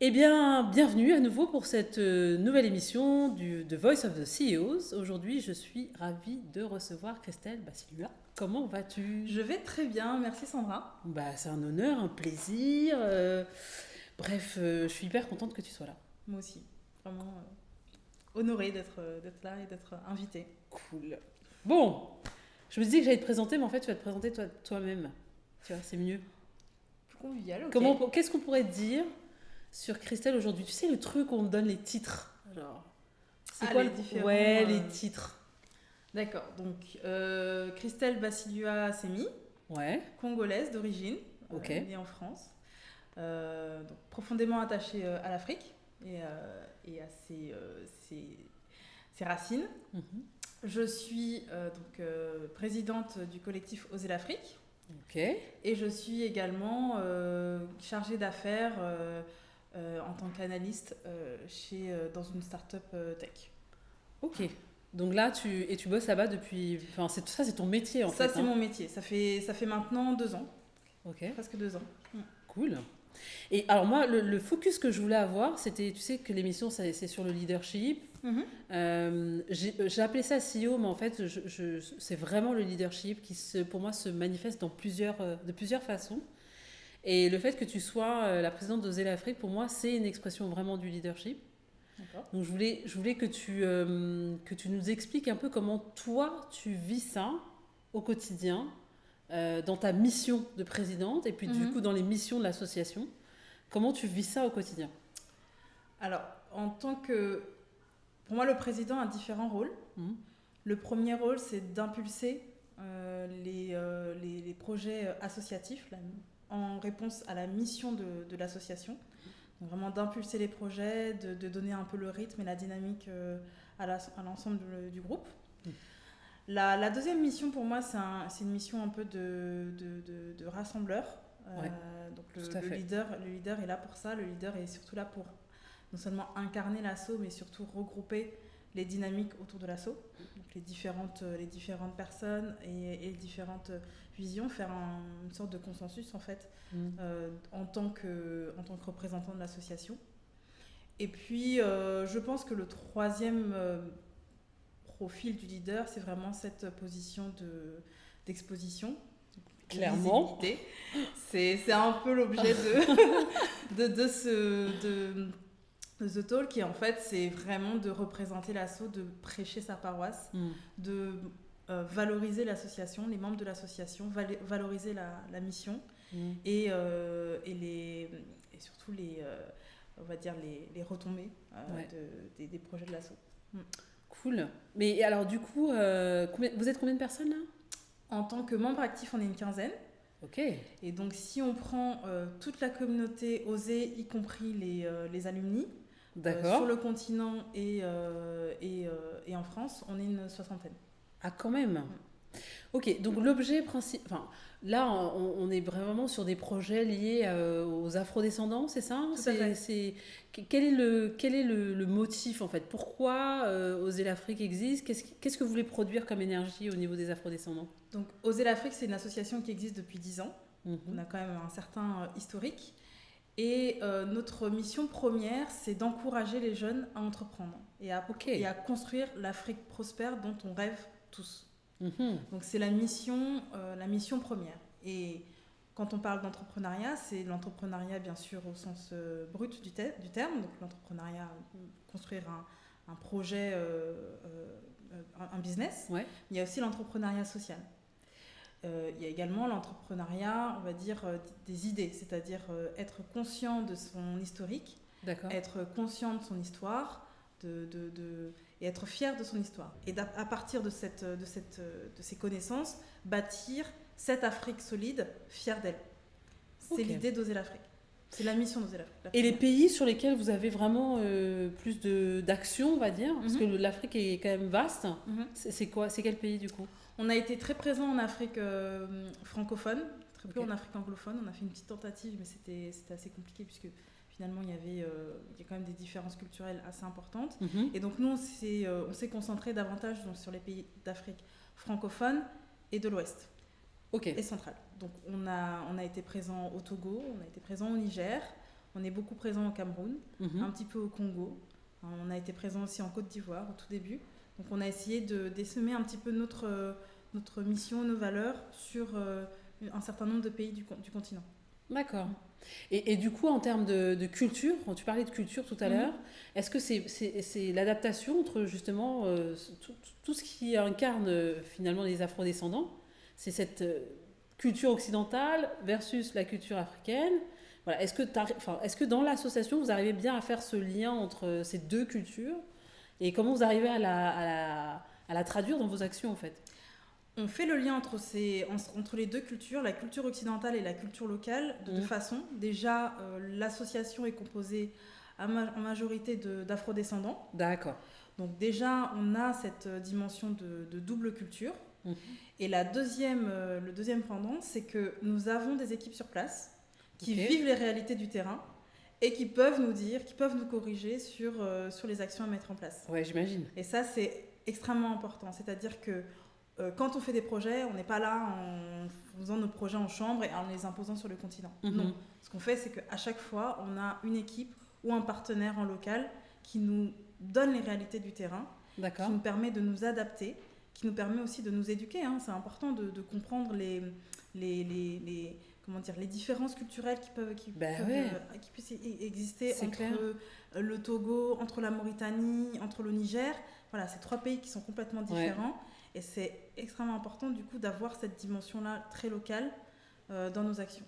Eh bien, bienvenue à nouveau pour cette nouvelle émission du The Voice of the CEOs. Aujourd'hui, je suis ravie de recevoir Christelle Bassilua. Comment vas-tu? Je vais très bien, merci Sandra. C'est un honneur, un plaisir. Je suis hyper contente que tu sois là. Moi aussi, vraiment honorée d'être là et d'être invitée. Cool. Bon, je me disais que j'allais te présenter, mais en fait, tu vas te présenter toi-même. Tu vois, c'est mieux. Plus convivial, ok. Qu'est-ce qu'on pourrait dire sur Christelle aujourd'hui? Tu sais, le truc où on me donne les titres. Genre, c'est quoi Les différents. Ouais, les titres. D'accord, donc Christelle Bassilua Semi, Ouais, congolaise d'origine, ok. née en France, donc profondément attachée à l'Afrique et à ses racines. Mhm. Je suis présidente du collectif Oser l'Afrique. Ok. Et je suis également chargée d'affaires en tant qu'analyste dans une start-up tech. Ok. Donc là, tu bosses là-bas depuis. Enfin, ça, c'est ton métier en Ça, fait. c'est Hein. mon métier. Ça fait maintenant 2 ans, Ok. presque 2 ans. Cool. Et alors, moi, le focus que je voulais avoir, c'était. Tu sais que l'émission, c'est sur le leadership. Mhm. J'ai appelé ça CEO, mais en fait, c'est vraiment le leadership qui, pour moi, se manifeste de plusieurs façons. Et le fait que tu sois la présidente d'Oser l'Afrique, pour moi, c'est une expression vraiment du leadership. D'accord. Donc je voulais que tu nous expliques un peu comment toi tu vis ça au quotidien, dans ta mission de présidente et puis du coup Mhm. dans les missions de l'association. Comment tu vis ça au quotidien? Alors, pour moi, le président a différents rôles. Mhm. Le premier rôle, c'est d'impulser les projets associatifs en réponse à la mission de l'association. Donc vraiment d'impulser les projets, de donner un peu le rythme et la dynamique à l'ensemble du groupe. Mhm. La deuxième mission pour moi, c'est une mission un peu de rassembleur. Ouais, Donc tout à fait. le leader est là pour ça. Le leader est surtout là pour non seulement incarner l'assaut, mais surtout regrouper les dynamiques autour de l'assaut. Donc les différentes personnes et les différentes visions, faire une sorte de consensus en fait Mhm. en tant que représentant de l'association. Et puis, je pense que le troisième profil du leader, c'est vraiment cette position d'exposition, de Clairement. visibilité. C'est un peu l'objet de The Talk, et en fait, c'est vraiment de représenter l'assaut, de prêcher sa paroisse, Mhm. de valoriser l'association, les membres de l'association, valoriser la mission Mhm. et surtout on va dire les retombées Ouais. des projets de l'assaut. Cool. Mais alors du coup, vous êtes combien de personnes là? En tant que membre actif, on est une quinzaine. Ok. Et donc, si on prend toute la communauté OSE, y compris les alumni, sur D'accord. le continent et en France, on est une soixantaine. Ah quand même. Ok, donc l'objet principal. Enfin, là, on est vraiment sur des projets liés aux afrodescendants, c'est ça? Tout à fait. Quel est le motif en fait? Pourquoi Oser l'Afrique existe? Qu'est-ce que vous voulez produire comme énergie au niveau des afrodescendants? Donc, Oser l'Afrique, c'est une association qui existe depuis 10 ans. On Mhm. a quand même un certain historique. Et notre mission première, c'est d'encourager les jeunes à entreprendre Ok. et à construire l'Afrique prospère dont on rêve tous. Mhm. Donc c'est la mission première. Et quand on parle d'entrepreneuriat, c'est l'entrepreneuriat bien sûr au sens brut du terme, donc l'entrepreneuriat, construire un projet, un business. Ouais, Il y a aussi l'entrepreneuriat social. Il y a également l'entrepreneuriat, on va dire, des idées, c'est-à-dire être conscient de son historique, d'accord. être conscient de son histoire, et être fier de son histoire. Et à partir de ces connaissances, bâtir cette Afrique solide, fière d'elle. C'est Ok. l'idée d'Oser l'Afrique. C'est la mission d'Oser l'Afrique, la Et les première. pays sur lesquels vous avez vraiment plus d'action, on va dire, parce que Mhm, l'Afrique est quand même vaste. mhm. C'est quoi? C'est quel pays du coup? On a été très présent en Afrique francophone, très peu Ok. en Afrique anglophone. On a fait une petite tentative, mais c'était assez compliqué puisque finalement il y a quand même des différences culturelles assez importantes. Mhm. Et donc nous, on s'est concentré davantage donc, sur les pays d'Afrique francophone et de l'Ouest Ok. et centrale. Donc on a été présent au Togo, on a été présent au Niger, On est beaucoup présent au Cameroun, Mhm. un petit peu au Congo. On a été présent aussi en Côte d'Ivoire au tout début. Donc on a essayé de désemer un petit peu notre mission, nos valeurs sur un certain nombre de pays du continent. D'accord. Et du coup, en termes de culture, quand tu parlais de culture tout à Mhm. l'heure, est-ce que c'est l'adaptation entre justement tout ce qui incarne finalement les afrodescendants? C'est cette culture occidentale versus la culture africaine. Voilà. Est-ce que dans l'association, vous arrivez bien à faire ce lien entre ces deux cultures? Et comment vous arrivez à la traduire dans vos actions en fait? On fait le lien entre les deux cultures, la culture occidentale et la culture locale, de deux Mhm. façons. Déjà, l'association est composée en majorité d'afrodescendants. D'accord. Donc déjà, on a cette dimension de double culture. Mhm. Et le deuxième pendant, c'est que nous avons des équipes sur place qui Ok. vivent les réalités du terrain et qui peuvent nous dire, qui peuvent nous corriger sur les actions à mettre en place. Ouais, j'imagine. Et ça, c'est extrêmement important. C'est-à-dire que quand on fait des projets, on n'est pas là en faisant nos projets en chambre et en les imposant sur le continent. Mhm. Non. Ce qu'on fait, c'est qu'à chaque fois, on a une équipe ou un partenaire en local qui nous donne les réalités du terrain, D'accord. qui nous permet de nous adapter, qui nous permet aussi de nous éduquer. Hein. C'est important de comprendre comment dire, les différences culturelles qui puissent exister C'est entre clair. le Togo, entre la Mauritanie, entre le Niger. Voilà, c'est 3 pays qui sont complètement différents. Et c'est extrêmement important du coup d'avoir cette dimension-là très locale dans nos actions.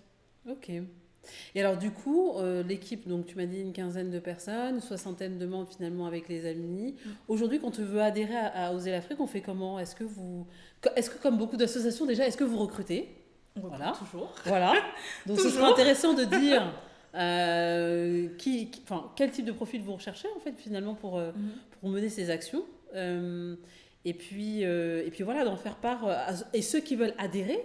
Ok. Et alors du coup, l'équipe, donc tu m'as dit une quinzaine de personnes, une soixantaine de membres finalement avec les alumni. Aujourd'hui, quand on veut adhérer à Oser l'Afrique, on fait comment? Est-ce que comme beaucoup d'associations déjà, est-ce que vous recrutez? On recrute Voilà. toujours. Voilà. Donc ce serait Toujours. intéressant de dire quel type de profil vous recherchez en fait finalement pour mener ces actions. Et puis voilà, d'en faire part. Et ceux qui veulent adhérer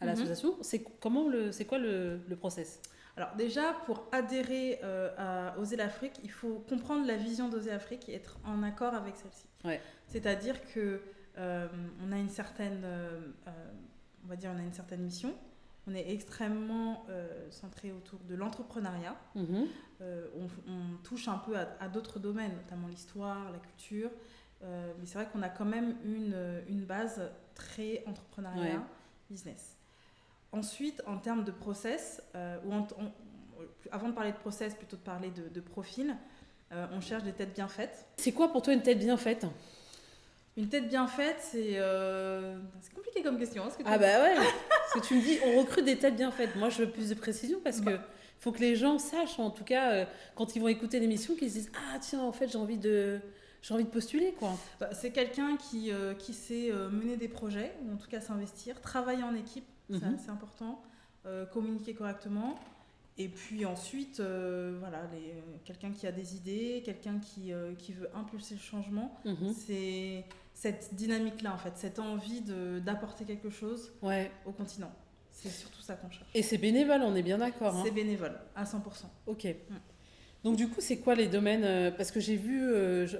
à l'association, c'est quoi le process? Alors déjà, pour adhérer à Oser l'Afrique, il faut comprendre la vision d'Oser Afrique et être en accord avec celle-ci. Ouais. C'est-à-dire que on a une certaine, on va dire, on a une certaine mission. On est extrêmement centré autour de l'entrepreneuriat. Mhm. On touche un peu à d'autres domaines, notamment l'histoire, la culture. Mais c'est vrai qu'on a quand même une base très entrepreneuriat, business. Ensuite, en termes de process, avant de parler de process, plutôt de parler de profil, on cherche des têtes bien faites. C'est quoi pour toi une tête bien faite? Une tête bien faite, c'est compliqué comme question. Est-ce que Ah bah ouais, parce que tu me dis on recrute des têtes bien faites. Moi je veux plus de précision parce que faut que les gens sachent, en tout cas quand ils vont écouter l'émission, qu'ils se disent ah tiens en fait j'ai envie de postuler quoi. C'est quelqu'un qui sait mener des projets, ou en tout cas s'investir, travailler en équipe, c'est important, communiquer correctement. Et puis ensuite, quelqu'un qui a des idées, quelqu'un qui veut impulser le changement. C'est cette dynamique-là, en fait, cette envie d'apporter quelque chose au continent. C'est surtout ça qu'on cherche. Et c'est bénévole, on est bien d'accord. C'est bénévole, à 100%. Ok. Donc du coup, c'est quoi les domaines parce que j'ai vu,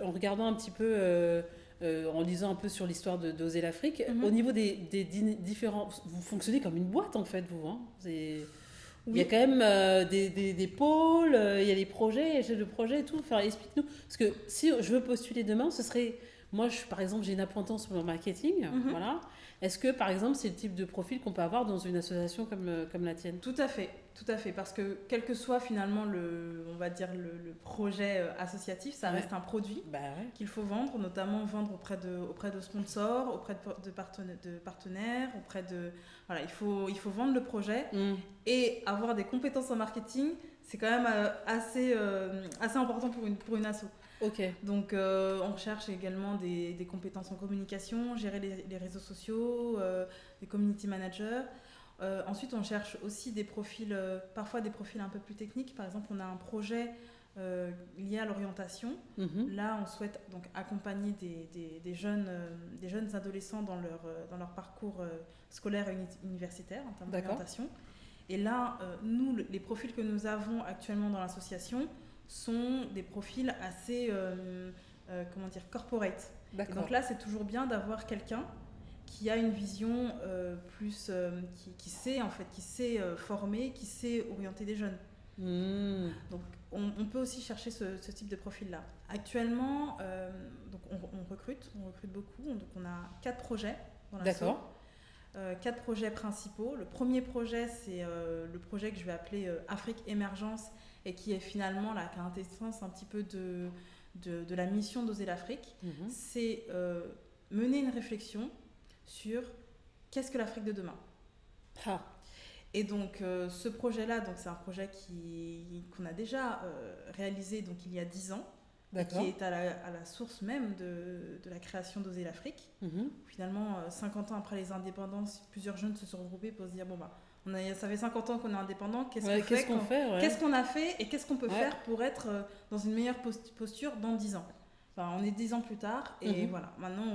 en regardant un petit peu, en lisant un peu sur l'histoire d'Oser l'Afrique, au niveau des différents... Vous fonctionnez comme une boîte, en fait, vous. Hein. Il y a quand même des pôles, il y a des projets, chefs de projet et tout. Enfin, explique-nous. Parce que si je veux postuler demain, ce serait... Moi, par exemple, j'ai une appointance pour le marketing. Voilà. Est-ce que, par exemple, c'est le type de profil qu'on peut avoir dans une association comme la tienne? Tout à fait. Parce que quel que soit finalement le projet associatif, ça reste un produit qu'il faut vendre, notamment vendre auprès de sponsors, auprès de partenaires, il faut vendre le projet et avoir des compétences en marketing. C'est quand même assez important pour une asso. Okay. Donc on recherche également des compétences en communication, gérer les réseaux sociaux, des community managers. Ensuite on cherche aussi des profils, parfois des profils un peu plus techniques. Par exemple on a un projet lié à l'orientation. Là on souhaite donc accompagner des jeunes adolescents dans leur parcours scolaire et universitaire en termes d'orientation. Et là nous les profils que nous avons actuellement dans l'association sont des profils assez corporate. Et donc là, c'est toujours bien d'avoir quelqu'un qui a une vision qui sait former, qui sait orienter des jeunes. Donc on peut aussi chercher ce type de profil-là. Actuellement, donc on recrute beaucoup. Donc on a 4 projets dans l'asso. D'accord. 4 projets principaux. Le premier projet, c'est le projet que je vais appeler Afrique Émergence et qui est finalement la quintessence un petit peu de la mission d'Oser l'Afrique. C'est mener une réflexion sur qu'est-ce que l'Afrique de demain. Ah. Et donc ce projet-là, donc, c'est un projet qu'on a déjà réalisé donc, il y a 10 ans. Qui est à la source même de la création d'Oser l'Afrique. Finalement, 50 ans après les indépendances, plusieurs jeunes se sont regroupés pour se dire, bon, bah, ça fait 50 ans qu'on est indépendant, qu'est-ce qu'on a fait et qu'est-ce qu'on peut faire pour être dans une meilleure posture dans 10 ans. Enfin, on est 10 ans plus tard et voilà, maintenant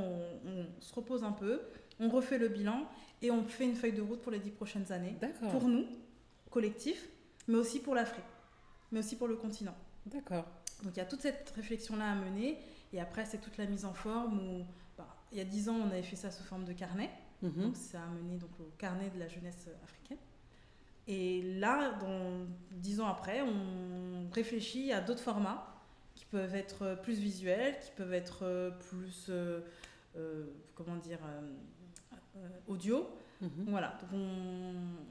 on se repose un peu, on refait le bilan et on fait une feuille de route pour les 10 prochaines années. Pour nous, collectif, mais aussi pour l'Afrique, mais aussi pour le continent. D'accord. Donc il y a toute cette réflexion-là à mener et après c'est toute la mise en forme où il y a 10 ans on avait fait ça sous forme de carnet, donc ça a mené donc, au carnet de la jeunesse africaine. Et là, 10 ans après, on réfléchit à d'autres formats qui peuvent être plus visuels, qui peuvent être plus audio. Voilà, donc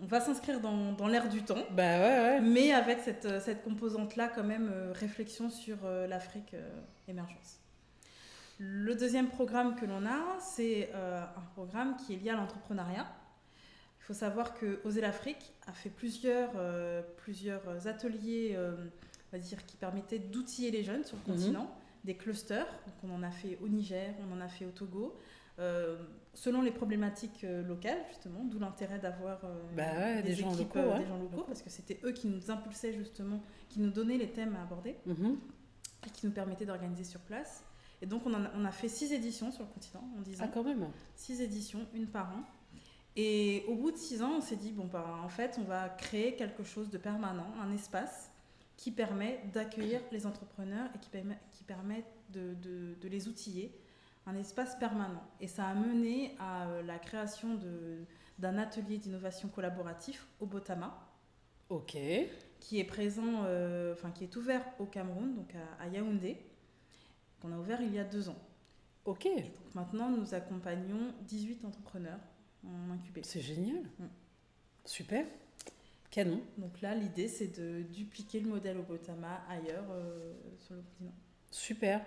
on va s'inscrire dans l'air du temps, mais avec cette composante-là quand même, réflexion sur l'Afrique émergence. Le deuxième programme que l'on a, c'est un programme qui est lié à l'entrepreneuriat. Il faut savoir que Oser l'Afrique a fait plusieurs ateliers on va dire, qui permettaient d'outiller les jeunes sur le continent, des clusters. Donc on en a fait au Niger, on en a fait au Togo. Selon les problématiques locales, justement, d'où l'intérêt d'avoir des gens locaux, parce que c'était eux qui nous impulsaient justement, qui nous donnaient les thèmes à aborder et qui nous permettaient d'organiser sur place. Et donc on a fait 6 éditions sur le continent en 10 ans. Ah, quand même. 6 éditions, une par an. Et au bout de 6 ans, on s'est dit, en fait, on va créer quelque chose de permanent, un espace qui permet d'accueillir les entrepreneurs et qui permet de les outiller. Un espace permanent. Et ça a mené à la création d'un atelier d'innovation collaboratif au Botama. Ok. Qui est présent, qui est ouvert au Cameroun, donc à Yaoundé, qu'on a ouvert il y a 2 ans. Ok. Donc maintenant, nous accompagnons 18 entrepreneurs en incubé. C'est génial. Super. Canon. Donc là, l'idée, c'est de dupliquer le modèle au Botama ailleurs sur le continent. Super.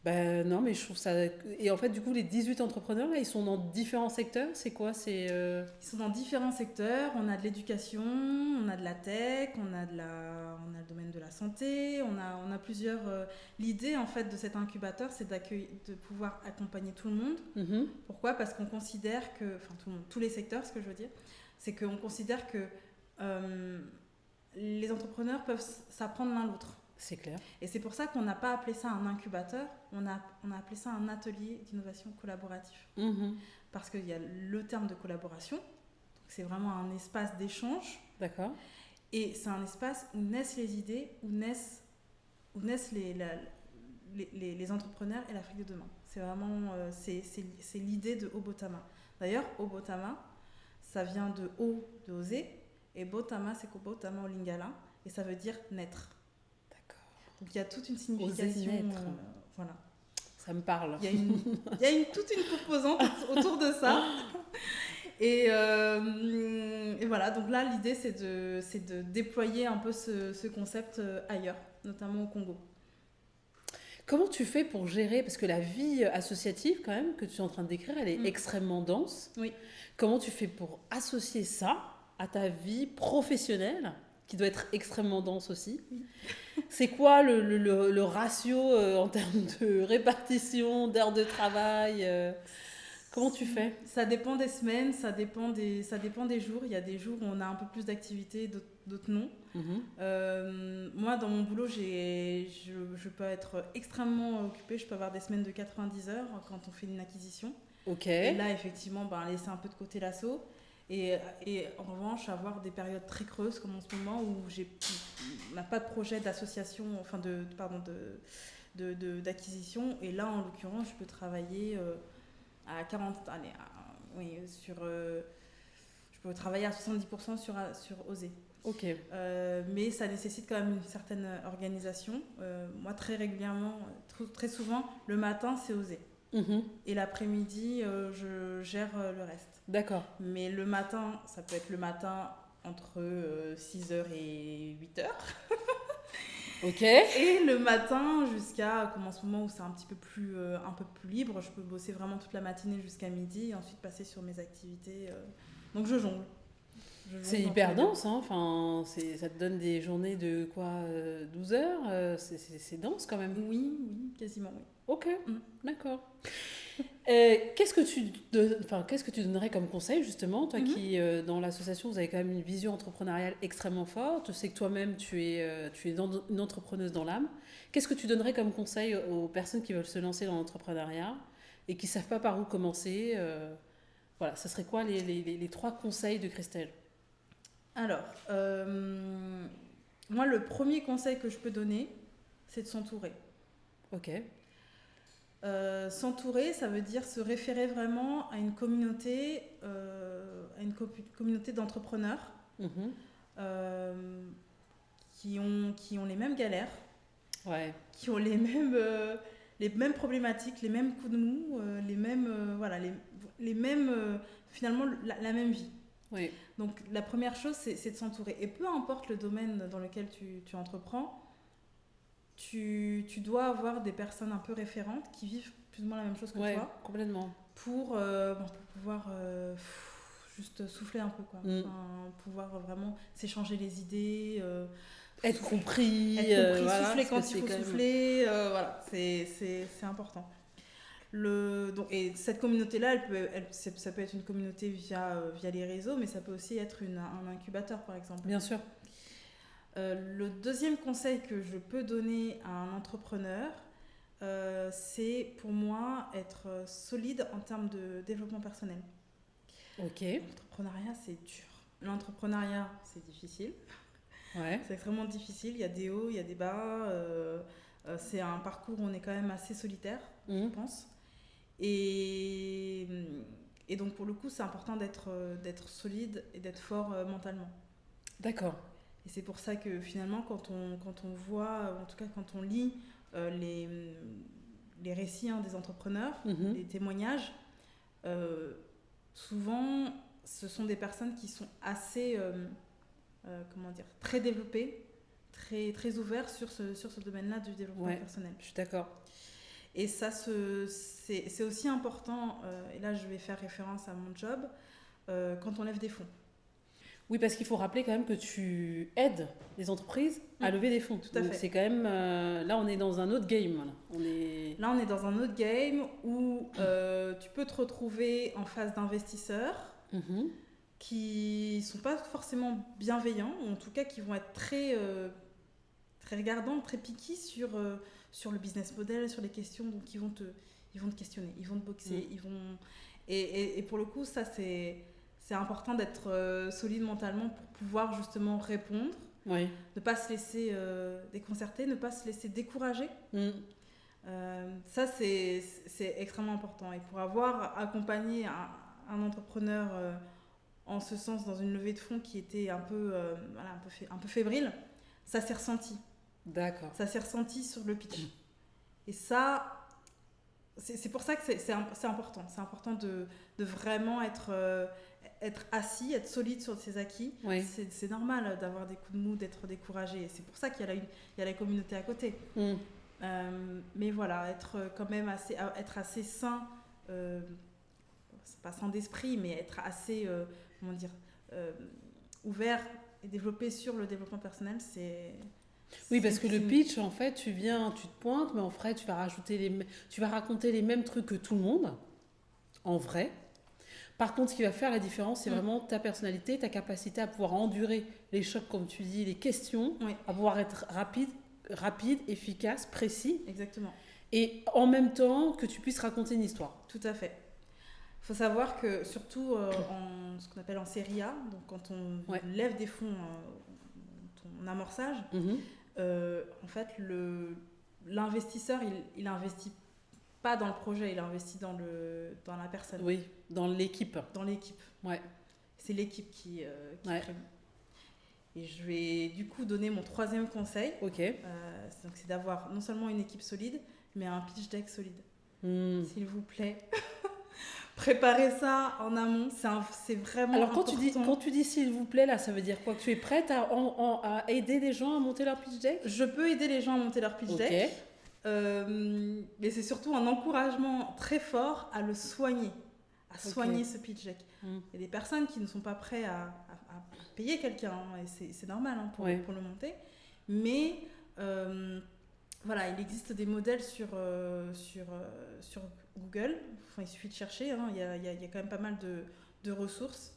Non, mais je trouve ça... Et en fait, du coup, les 18 entrepreneurs, là, ils sont dans différents secteurs. C'est quoi Ils sont dans différents secteurs. On a de l'éducation, on a de la tech, on a le domaine de la santé, on a plusieurs... L'idée, en fait, de cet incubateur, c'est de pouvoir accompagner tout le monde. Pourquoi ? Parce qu'on considère que... Enfin, tout le monde, tous les secteurs, ce que je veux dire, c'est qu'on considère que les entrepreneurs peuvent s'apprendre l'un l'autre. C'est clair. Et c'est pour ça qu'on n'a pas appelé ça un incubateur, on a appelé ça un atelier d'innovation collaboratif. Parce qu'il y a le terme de collaboration, donc c'est vraiment un espace d'échange. D'accord. Et c'est un espace où naissent les idées, où naissent les entrepreneurs et l'Afrique de demain. C'est vraiment c'est l'idée de Obotama. D'ailleurs, Obotama, ça vient de O, de oser, et Botama, c'est Obotama au Lingala, et ça veut dire naître. Donc il y a toute une signification. Voilà. Ça me parle. Il y a toute une composante autour de ça. Et voilà, donc là l'idée c'est de déployer un peu ce concept ailleurs, notamment au Congo. Comment tu fais pour gérer, parce que la vie associative quand même que tu es en train de décrire, elle est extrêmement dense. Oui. Comment tu fais pour associer ça à ta vie professionnelle qui doit être extrêmement dense aussi. C'est quoi le ratio en termes de répartition, d'heures de travail Comment tu fais ? Ça dépend des semaines, ça dépend des jours. Il y a des jours où on a un peu plus d'activité, d'autres non. Moi, dans mon boulot, je peux être extrêmement occupée. Je peux avoir des semaines de 90 heures quand on fait une acquisition. Okay. Et là, effectivement, laisser un peu de côté l'assaut. Et en revanche, avoir des périodes très creuses comme en ce moment où on n'a pas de projet d'association, d'acquisition. Et là, en l'occurrence, je peux travailler à 40... je peux travailler à 70% sur OSE. Ok. Mais ça nécessite quand même une certaine organisation. Moi, très régulièrement, très souvent, le matin, c'est osé. Et l'après-midi, je gère le reste. D'accord. Mais le matin, ça peut être le matin entre 6h et 8h. Ok. Et le matin, jusqu'à, comme en ce moment où c'est un peu plus libre, je peux bosser vraiment toute la matinée jusqu'à midi et ensuite passer sur mes activités. Donc je jongle. C'est hyper dense, hein. Enfin, ça te donne des journées de quoi 12 heures c'est dense quand même. Oui, quasiment, oui. Ok, d'accord. Qu'est-ce que tu donnerais comme conseil, justement, toi qui, dans l'association, vous avez quand même une vision entrepreneuriale extrêmement forte. Je sais que toi-même, tu es une entrepreneuse dans l'âme. Qu'est-ce que tu donnerais comme conseil aux personnes qui veulent se lancer dans l'entrepreneuriat et qui ne savent pas par où commencer Voilà, ce serait quoi les 3 conseils de Christelle? Alors, moi, le premier conseil que je peux donner, c'est de s'entourer. Ok. S'entourer, ça veut dire se référer vraiment à une communauté, communauté d'entrepreneurs qui ont les mêmes galères, qui ont les mêmes problématiques, les mêmes coups de mou, les mêmes finalement la même vie. Oui. Donc la première chose, c'est de s'entourer. Et peu importe le domaine dans lequel tu entreprends, tu dois avoir des personnes un peu référentes qui vivent plus ou moins la même chose que toi. Complètement. Pour pouvoir juste souffler un peu, quoi. Enfin, pouvoir vraiment s'échanger les idées. Être compris. Voilà, souffler quand il faut souffler. Voilà, c'est important. Et cette communauté-là, ça peut être une communauté via les réseaux, mais ça peut aussi être un incubateur, par exemple. Bien sûr. Le deuxième conseil que je peux donner à un entrepreneur, c'est pour moi être solide en termes de développement personnel. Ok. L'entrepreneuriat, c'est dur. L'entrepreneuriat, c'est difficile. Ouais. C'est extrêmement difficile. Il y a des hauts, il y a des bas. C'est un parcours où on est quand même assez solitaire, je pense. Et donc, pour le coup, c'est important d'être solide et d'être fort mentalement. D'accord. Et c'est pour ça que finalement, quand on voit, en tout cas quand on lit les récits des entrepreneurs, les témoignages, souvent, ce sont des personnes qui sont assez, très développées, très, très ouvertes sur ce domaine-là du développement personnel. Je suis d'accord. Et ça, c'est aussi important, et là je vais faire référence à mon job, quand on lève des fonds. Oui, parce qu'il faut rappeler quand même que tu aides les entreprises à lever des fonds. Tout à fait. C'est quand même... là, on est dans un autre game. Là, on est dans un autre game où tu peux te retrouver en face d'investisseurs qui ne sont pas forcément bienveillants, ou en tout cas qui vont être très, très regardants, très piqués sur le business model, sur les questions. Donc, ils vont te questionner, ils vont te boxer. Et pour le coup, ça, c'est important d'être solide mentalement pour pouvoir justement répondre, ne pas se laisser déconcerter, ne pas se laisser décourager. Ça, c'est extrêmement important. Et pour avoir accompagné un entrepreneur en ce sens dans une levée de fonds qui était un peu fébrile, ça s'est ressenti. D'accord. Ça s'est ressenti sur le pitch. Et ça, c'est pour ça que c'est important. C'est important de vraiment être assis, être solide sur ses acquis. C'est normal d'avoir des coups de mou, d'être découragé. C'est pour ça qu'il y a la communauté à côté. Mais voilà, être quand même assez sain, c'est pas sain d'esprit, mais être assez ouvert et développé sur le développement personnel, Oui, parce que le pitch, en fait, tu te pointes, mais en vrai, tu vas raconter les mêmes trucs que tout le monde, en vrai. Par contre, ce qui va faire la différence, c'est vraiment ta personnalité, ta capacité à pouvoir endurer les chocs, comme tu dis, les questions, à pouvoir être rapide, efficace, précis. Exactement. Et en même temps, que tu puisses raconter une histoire. Tout à fait. Il faut savoir que, surtout en ce qu'on appelle en série A, donc quand on lève des fonds en amorçage, en fait, l'investisseur, il investit pas dans le projet, il investit dans la personne. Oui, dans l'équipe. Dans l'équipe. Ouais. C'est l'équipe qui prévient. Et je vais du coup donner mon troisième conseil. Ok. Donc c'est d'avoir non seulement une équipe solide, mais un pitch deck solide. S'il vous plaît. Préparez ça en amont, c'est vraiment Alors important. quand tu dis s'il vous plaît, là, ça veut dire quoi? Que tu es prête à aider les gens à monter leur pitch deck? Je peux aider les gens à monter leur pitch deck, mais c'est surtout un encouragement très fort à le soigner, soigner ce pitch deck. Il y a des personnes qui ne sont pas prêtes à payer quelqu'un, et c'est normal pour le monter, mais voilà, il existe des modèles sur Google. Enfin, il suffit de chercher. Il y a quand même pas mal de ressources.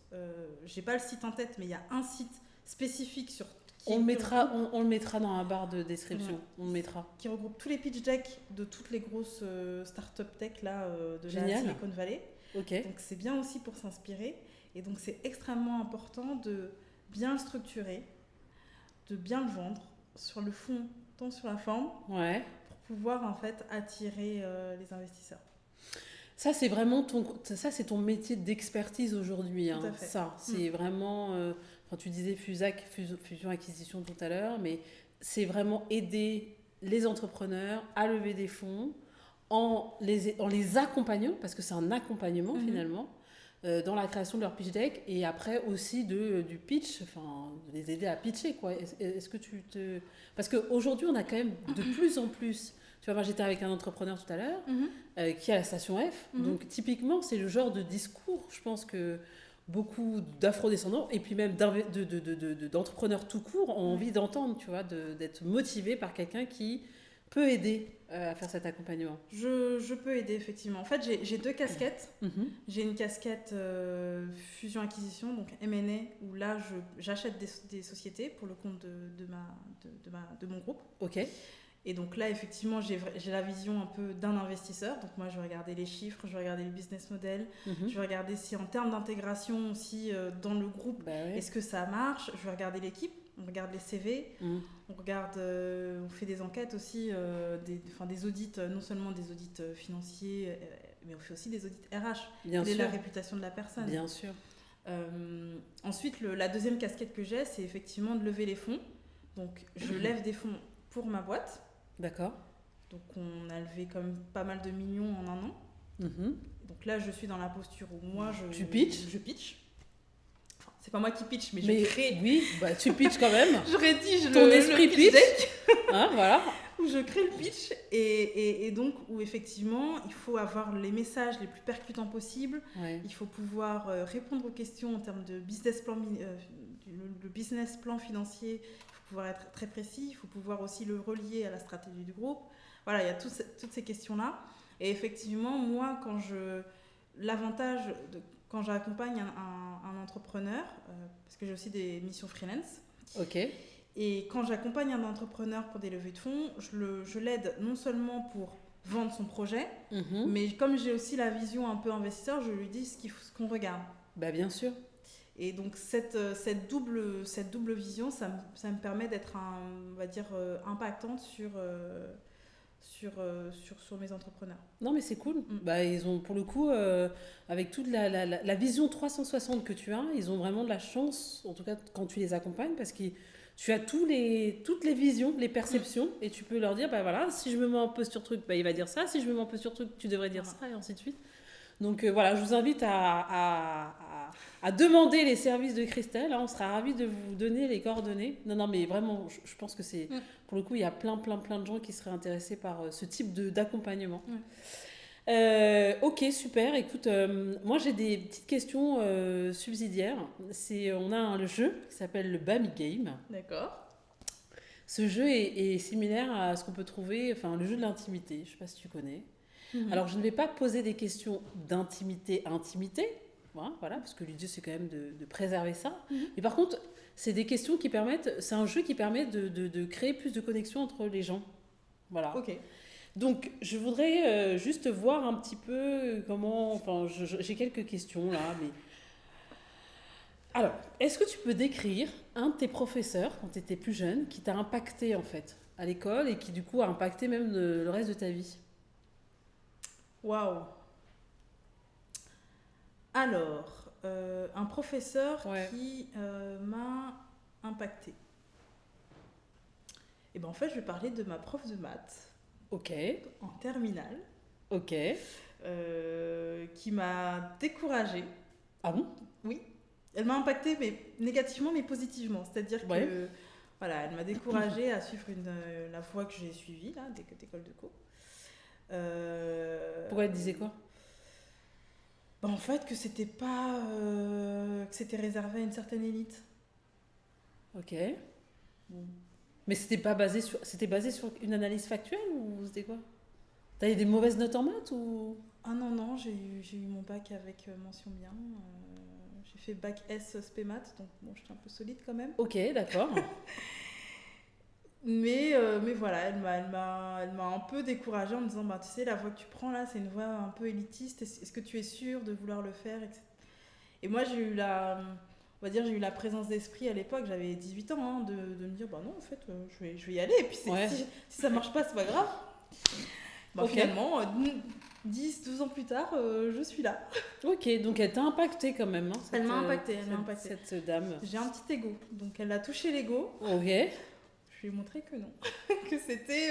J'ai pas le site en tête, mais il y a un site spécifique on le mettra dans la barre de description. On le mettra. Qui regroupe tous les pitch decks de toutes les grosses start-up tech là, de la Silicon Valley. Okay. Donc c'est bien aussi pour s'inspirer. Et donc c'est extrêmement important de bien le structurer, de bien le vendre sur le fond, tant sur la forme, pour pouvoir en fait attirer les investisseurs. Ça, c'est vraiment ton métier d'expertise aujourd'hui. Hein. Ça, c'est vraiment... tu disais fusion-acquisition tout à l'heure, mais c'est vraiment aider les entrepreneurs à lever des fonds en les accompagnant, parce que c'est un accompagnement finalement, dans la création de leur pitch deck, et après aussi du pitch, enfin, de les aider à pitcher, quoi. Est-ce que Parce qu'aujourd'hui, on a quand même de plus en plus... Tu vois, moi, j'étais avec un entrepreneur tout à l'heure qui est à la station F. Donc, typiquement, c'est le genre de discours, je pense que beaucoup d'afro-descendants et puis même d'entrepreneurs tout court ont envie d'entendre, tu vois, d'être motivés par quelqu'un qui peut aider à faire cet accompagnement. Je peux aider, effectivement. En fait, j'ai deux casquettes. J'ai une casquette fusion-acquisition, donc M&A, où là, j'achète des sociétés pour le compte de mon groupe. Ok. Et donc là, effectivement, j'ai la vision un peu d'un investisseur. Donc moi, je vais regarder les chiffres, je vais regarder le business model, je vais regarder si en termes d'intégration aussi dans le groupe, est-ce que ça marche. Je vais regarder l'équipe, on regarde les CV, on regarde, on fait des enquêtes aussi, des audits, non seulement des audits financiers, mais on fait aussi des audits RH. Bien sûr. La réputation de la personne. Bien sûr. Ensuite, la deuxième casquette que j'ai, c'est effectivement de lever les fonds. Donc je lève des fonds pour ma boîte. D'accord. Donc on a levé quand même pas mal de millions en un an. Donc là, je suis dans la posture où moi, Tu pitches. Je pitch. Enfin, c'est pas moi qui pitch, mais je crée. Oui, tu pitches quand même. Je rédige ton esprit pitch deck. Hein, voilà. Où je crée le pitch et donc où effectivement, il faut avoir les messages les plus percutants possibles. Il faut pouvoir répondre aux questions en termes de business plan, le business plan financier. Pouvoir être très précis, il faut pouvoir aussi le relier à la stratégie du groupe. Voilà, il y a toutes ces questions-là. Et effectivement, moi, quand j'accompagne un entrepreneur, parce que j'ai aussi des missions freelance, et quand j'accompagne un entrepreneur pour des levées de fonds, je l'aide non seulement pour vendre son projet, mais comme j'ai aussi la vision un peu investisseur, je lui dis ce qu'on regarde. Bah, bien sûr. Et donc cette double vision, ça me permet d'être, on va dire, impactante sur mes entrepreneurs. Non, mais c'est cool. Bah, ils ont, pour le coup, avec toute la vision 360 que tu as, ils ont vraiment de la chance, en tout cas quand tu les accompagnes, parce que tu as toutes les visions, les perceptions, et tu peux leur dire, bah voilà, si je me mets en posture truc, bah, il va dire ça, si je me mets en posture truc, tu devrais dire ça, et ainsi de suite. Donc voilà, je vous invite à demander les services de Christelle. On sera ravis de vous donner les coordonnées. Non, mais vraiment, je pense que c'est... Pour le coup, il y a plein de gens qui seraient intéressés par ce type d'accompagnement. Ok, super. Écoute, moi, j'ai des petites questions subsidiaires. On a le jeu qui s'appelle le Bami Game. D'accord. Ce jeu est similaire à ce qu'on peut trouver... Enfin, le jeu de l'intimité. Je ne sais pas si tu connais. Alors, je ne vais pas poser des questions d'intimité, voilà, parce que l'idée, c'est quand même de préserver ça. Mais par contre, c'est des questions qui permettent... C'est un jeu qui permet de créer plus de connexion entre les gens. Voilà. Ok. Donc, je voudrais juste voir un petit peu comment... Enfin, j'ai quelques questions, là, mais... Alors, est-ce que tu peux décrire un de tes professeurs, quand tu étais plus jeune, qui t'a impacté, en fait, à l'école, et qui, du coup, a impacté même le reste de ta vie ? Waouh. Alors, un professeur qui m'a impacté? Et ben en fait, je vais parler de ma prof de maths Ok, en terminale ok. qui m'a découragée. Ah bon? Oui, elle m'a impactée, mais négativement, mais positivement. C'est-à-dire Ouais. que voilà, elle m'a découragée à suivre la voie que j'ai suivie là, d'école de co. Pourquoi elle disait quoi? Bah, en fait, que c'était pas, que c'était réservé à une certaine élite. Ok. Mais c'était basé sur une analyse factuelle ou c'était quoi? T'as eu des mauvaises notes en maths ou? Ah non, non, j'ai eu mon bac avec mention bien. J'ai fait bac S spé maths, donc bon, j'étais un peu solide quand même. Ok, d'accord. Mais voilà, elle m'a un peu découragée en me disant, bah, tu sais, la voie que tu prends là, c'est une voie un peu élitiste. Est-ce que tu es sûre de vouloir le faire, etc. Et moi, on va dire, j'ai eu la présence d'esprit à l'époque, j'avais 18 ans, hein, de me dire, bah non, en fait, je vais y aller. Et puis Ouais. si ça marche pas, c'est pas grave. Bah, Ok. finalement, 10, 12 ans plus tard, je suis là. Ok, donc elle t'a impacté quand même, hein, Elle m'a impactée, elle m'a impactée. cette dame. J'ai un petit ego, donc elle a touché l'ego. Ok. Je lui ai montré que non, que c'était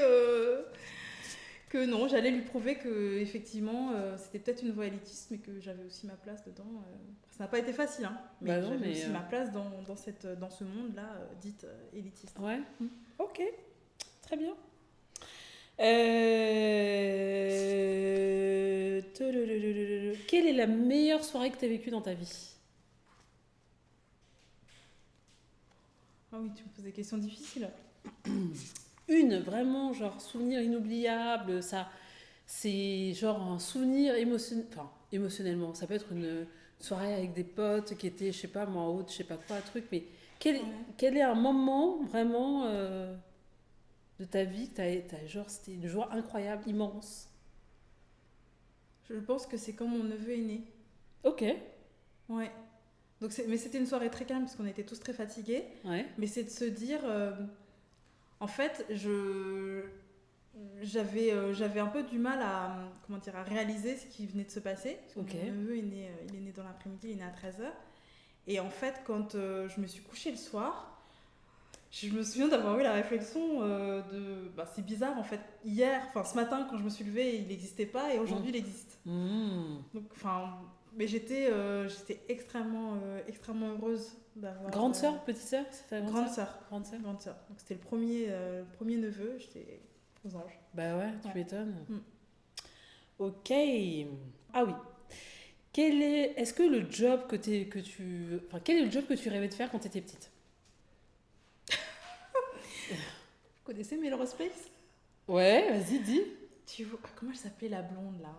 que non, j'allais lui prouver que effectivement c'était peut-être une voie élitiste, mais que j'avais aussi ma place dedans. Ça n'a pas été facile, hein, mais Bah non, j'avais mais, aussi ma place dans ce monde-là dite élitiste. Ouais. Mm. Ok. Très bien. Quelle est la meilleure soirée que tu as vécue dans ta vie? Ah oui, tu me poses des questions difficiles. Une, vraiment, genre, souvenir inoubliable, ça, c'est genre un souvenir enfin, émotionnellement. Ça peut être une soirée avec des potes qui étaient, je sais pas, moi, en haute, je sais pas quoi, un truc, mais Ouais. quel est un moment vraiment de ta vie que genre, c'était une joie incroyable, immense? Je pense que c'est quand mon neveu est né. Ok, Ouais. Donc mais c'était une soirée très calme parce qu'on était tous très fatigués. ouais, Mais c'est de se dire, en fait, j'avais un peu du mal à, comment dire, à réaliser ce qui venait de se passer. Parce que ok. mon neveu il est né dans l'après-midi, il est né à 13h. Et en fait, quand je me suis couchée le soir, je me souviens d'avoir eu la réflexion de... Bah, c'est bizarre, en fait. Hier, enfin ce matin, quand je me suis levée, il n'existait pas et aujourd'hui, il existe. Donc, enfin... Mais j'étais extrêmement heureuse d'avoir... Grande sœur, petite sœur, c'était la Grande sœur? sœur. Grande sœur. Grande sœur. Donc c'était le premier neveu, j'étais aux anges. Bah ouais, tu Ouais. m'étonnes. Mm. Ok. Ah oui. Est-ce que le job que tu, enfin, quel est le job que tu rêvais de faire quand tu étais petite? Vous connaissez Melrose Place? Ouais, vas-y, dis. Tu vois, comment elle s'appelait la blonde là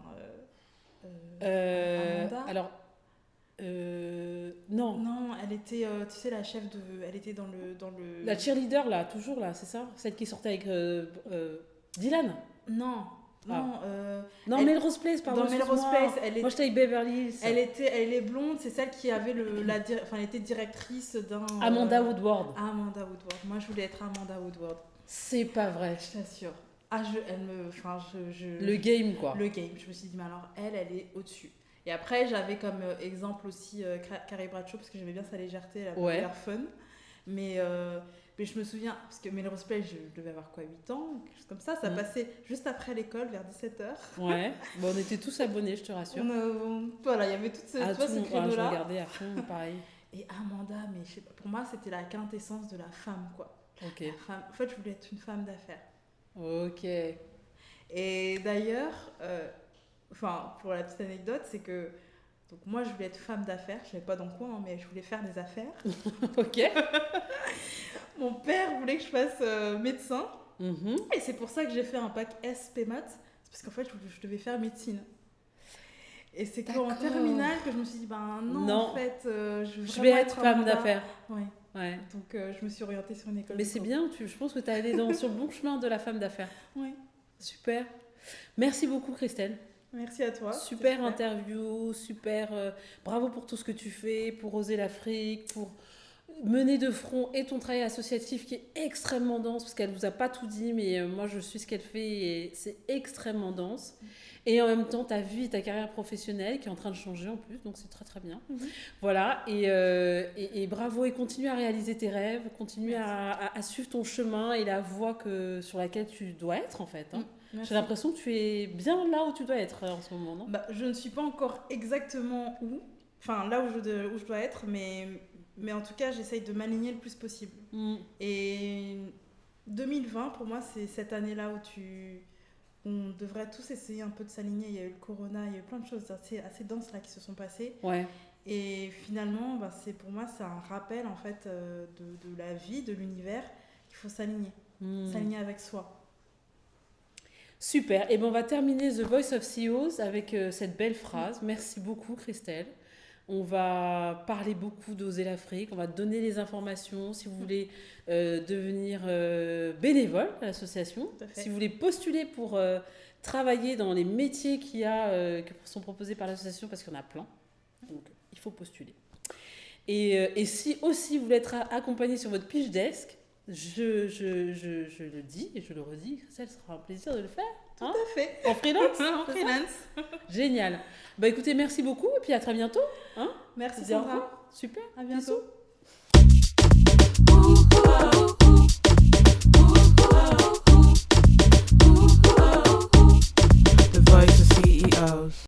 Amanda? Alors, non. Non, elle était, tu sais, la chef de... Elle était dans le... La cheerleader, là, toujours là, c'est ça? Celle qui sortait avec Dylan? Non, non. Non, elle- Melrose Place, pardon. Dans Melrose excuse-moi. Place, Moi, j'étais avec Beverly Hills. elle est blonde, c'est celle qui avait enfin, elle était directrice d'un... Amanda Woodward. Amanda Woodward. Moi, je voulais être Amanda Woodward. C'est pas vrai. Je t'assure. Ah, elle me... Enfin, Le game, quoi. Le game. Je me suis dit, mais alors, elle est au-dessus. Et après, j'avais comme exemple aussi Carrie Bradshaw, parce que j'aimais bien sa légèreté, elle avait l'air fun. Mais je me souviens, parce que Melrose Place, je devais avoir quoi, 8 ans, quelque chose comme ça. Ça passait juste après l'école, vers 17h. Ouais. Bon, on était tous abonnés, je te rassure. Voilà, il y avait tout ce, Ah, tu vois, ce je créneau-là. regardais à fond, pareil. Et Amanda, mais je sais pas, pour moi, c'était la quintessence de la femme, quoi. Ok. La femme. En fait, je voulais être une femme d'affaires. Ok. Et d'ailleurs, enfin, pour la petite anecdote, c'est que donc moi, je voulais être femme d'affaires. Je savais pas dans quoi, hein, mais je voulais faire des affaires. Ok. Mon père voulait que je fasse médecin. Mhm. Et c'est pour ça que j'ai fait un bac SP maths. C'est parce qu'en fait, je devais faire médecine. Et c'est qu'en D'accord. terminale que je me suis dit, ben non, en fait, je vais être femme Amanda. d'affaires. Ouais. Ouais. Donc je me suis orientée sur une école. Mais de c'est co. bien, je pense que tu es allée sur le bon chemin de la femme d'affaires. Ouais. Super. Merci beaucoup, Christelle. Merci à toi. Super interview, super. Bravo pour tout ce que tu fais, pour Oser l'Afrique, pour mener de front et ton travail associatif qui est extrêmement dense, parce qu'elle ne vous a pas tout dit, mais moi je suis ce qu'elle fait et c'est extrêmement dense. Et en même temps, ta vie, ta carrière professionnelle qui est en train de changer en plus, donc c'est très très bien. Voilà, et bravo, et continue à réaliser tes rêves, continue à suivre ton chemin et la voie sur laquelle tu dois être en fait. J'ai l'impression que tu es bien là où tu dois être en ce moment, non ? Je ne suis pas encore exactement là où je dois être, mais en tout cas, j'essaye de m'aligner le plus possible. Et 2020, pour moi, c'est cette année-là on devrait tous essayer un peu de s'aligner. Il y a eu le corona, il y a eu plein de choses assez denses là qui se sont passées. Ouais. Et finalement, pour moi, c'est un rappel en fait de la vie, de l'univers, qu'il faut s'aligner. S'aligner avec soi. Super. Et on va terminer The Voice of CEOs avec cette belle phrase. Merci beaucoup, Christelle. On va parler beaucoup d'Oser l'Afrique. On va donner les informations. Si vous voulez devenir bénévole à l'association, si vous voulez postuler pour travailler dans les métiers qui sont proposés par l'association, parce qu'il y en a plein. Donc, il faut postuler. Et si aussi vous voulez être accompagné sur votre pitch desk, je le dis et je le redis, Christelle, ce sera un plaisir de le faire. Tout à fait. En freelance. En freelance. Génial. Écoutez, merci beaucoup et puis à très bientôt. Merci Sandra. Super. À bientôt. Bisous.